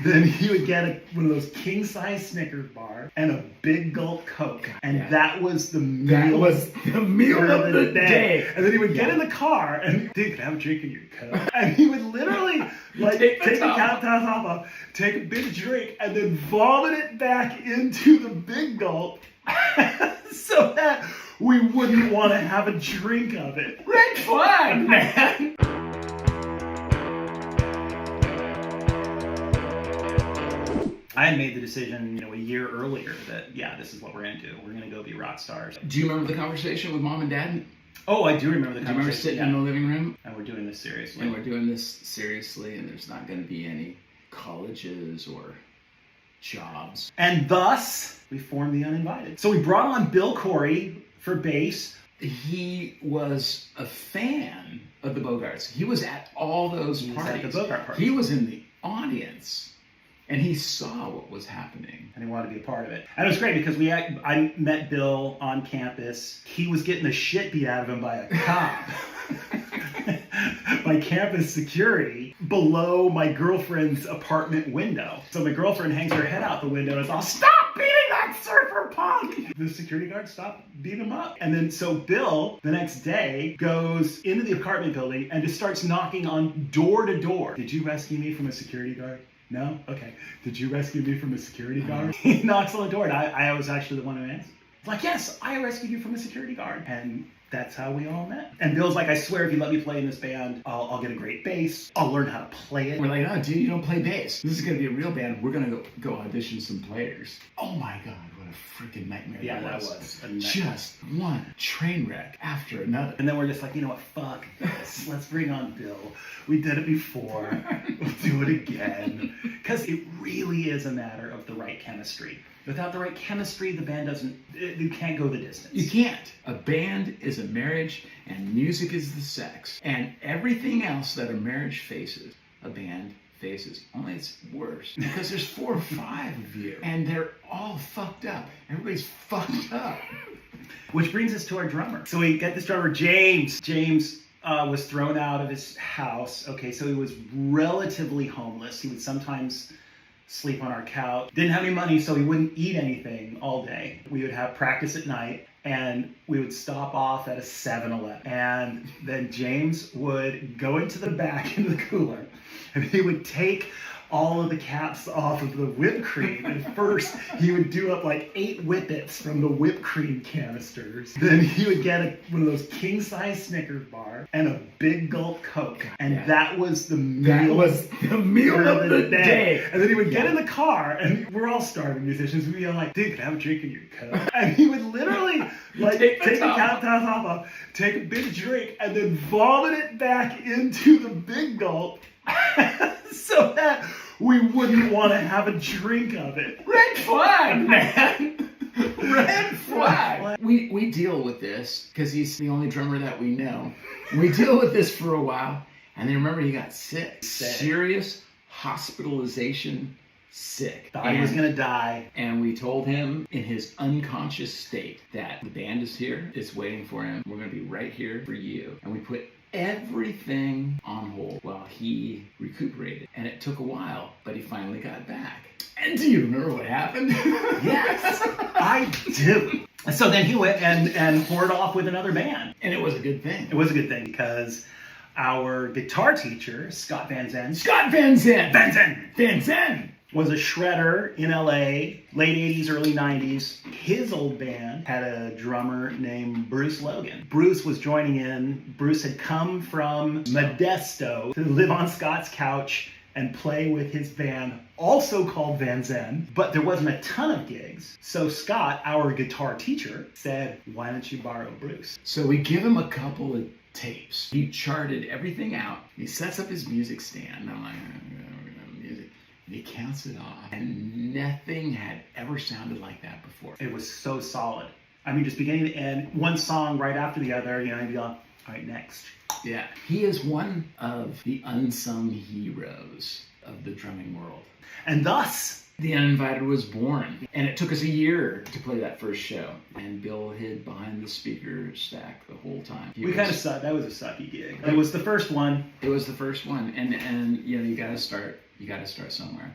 Then he would get one of those king-size Snickers bar and a big gulp Coke. And that was the meal. That was the meal of the day. And then he would get in the car and, dude, can I have a drink in your Coke? And he would literally take the top off, take a big drink, and then vomit it back into the big gulp so that we wouldn't want to have a drink of it. Red flag, man! I had made the decision, a year earlier that, this is what we're going to do. We're going to go be rock stars. Do you remember the conversation with Mom and Dad? Oh, I do remember the conversation. Do you remember sitting in the living room? And we're doing this seriously. And we're doing this seriously, and there's not going to be any colleges or jobs. And thus, we formed the Uninvited. So we brought on Bill Corey for bass. He was a fan of the Bogarts. He was at all those parties. At the Bogart parties. He was in the audience. And he saw what was happening. And he wanted to be a part of it. And it was great because I met Bill on campus. He was getting the shit beat out of him by a cop. By campus security below my girlfriend's apartment window. So my girlfriend hangs her head out the window and is all, "Stop beating that surfer punk!" The security guard stopped beating him up. And then so Bill, the next day, goes into the apartment building and just starts knocking on door to door. "Did you rescue me from a security guard?" "No? Okay. Did you rescue me from a security guard?" He knocks on the door, and I was actually the one who answered. Like, "Yes, I rescued you from a security guard." And that's how we all met. And Bill's like, "I swear if you let me play in this band, I'll get a great bass. I'll learn how to play it." We're like, "Oh, dude, you don't play bass. This is going to be a real band. We're going to go audition some players." Oh my God, what a freaking nightmare that was. A nightmare. Just one train wreck after another. And then we're just like, you know what, fuck this. Let's bring on Bill. We did it before. We'll do it again. Because it really is a matter of the right chemistry. Without the right chemistry, the band you can't go the distance. You can't. A band is a marriage, and music is the sex. And everything else that a marriage faces, a band faces. Only it's worse. Because there's 4 or 5 of you, and they're all fucked up. Everybody's fucked up. Which brings us to our drummer. So we get this drummer, James. James was thrown out of his house. Okay, so he was relatively homeless. He would sometimes sleep on our couch. Didn't have any money, so he wouldn't eat anything all day. We would have practice at night, and we would stop off at a 7-Eleven. And then James would go into the back, into the cooler, and he would take all of the caps off of the whipped cream. And first, he would do up like 8 whippets from the whipped cream canisters. Then he would get one of those king-size Snickers bar and a big gulp Coke. And that was the meal. That was the meal of the day. And then he would get in the car, and we're all starving musicians. We'd be all like, "Dude, can I have a drink in your Coke?" And he would literally take the cap off, take a big drink, and then vomit it back into the big gulp. So that we wouldn't want to have a drink of it. Red flag, man! Red flag! We deal with this, because he's the only drummer that we know. We deal with this for a while, and then remember he got sick. Serious hospitalization, sick. Thought he was going to die. And we told him in his unconscious state that the band is here, it's waiting for him. We're going to be right here for you. And we put everything on hold while he recuperated. And it took a while, but he finally got back. And do you remember what happened? Yes, I do. So then he went and poured off with another band. And it was a good thing. It was a good thing because our guitar teacher, Scott Van Zen, was a shredder in LA, late 80s, early 90s. His old band had a drummer named Bruce Logan. Bruce was joining in. Bruce had come from Modesto to live on Scott's couch and play with his band, also called Van Zen, but there wasn't a ton of gigs. So Scott, our guitar teacher, said, "Why don't you borrow Bruce?" So we give him a couple of tapes. He charted everything out. He sets up his music stand. I'm like, music. And he counts it off. And nothing had ever sounded like that before. It was so solid. I mean, just beginning to end, one song right after the other, and you'd be like, all right, next. Yeah. He is one of the unsung heroes of the drumming world. And thus, the Uninvited was born. And it took us a year to play that first show. And Bill hid behind the speaker stack the whole time. We kind of sucked. That was a sucky gig. It was the first one. It was the first one. And you know, you gotta start somewhere.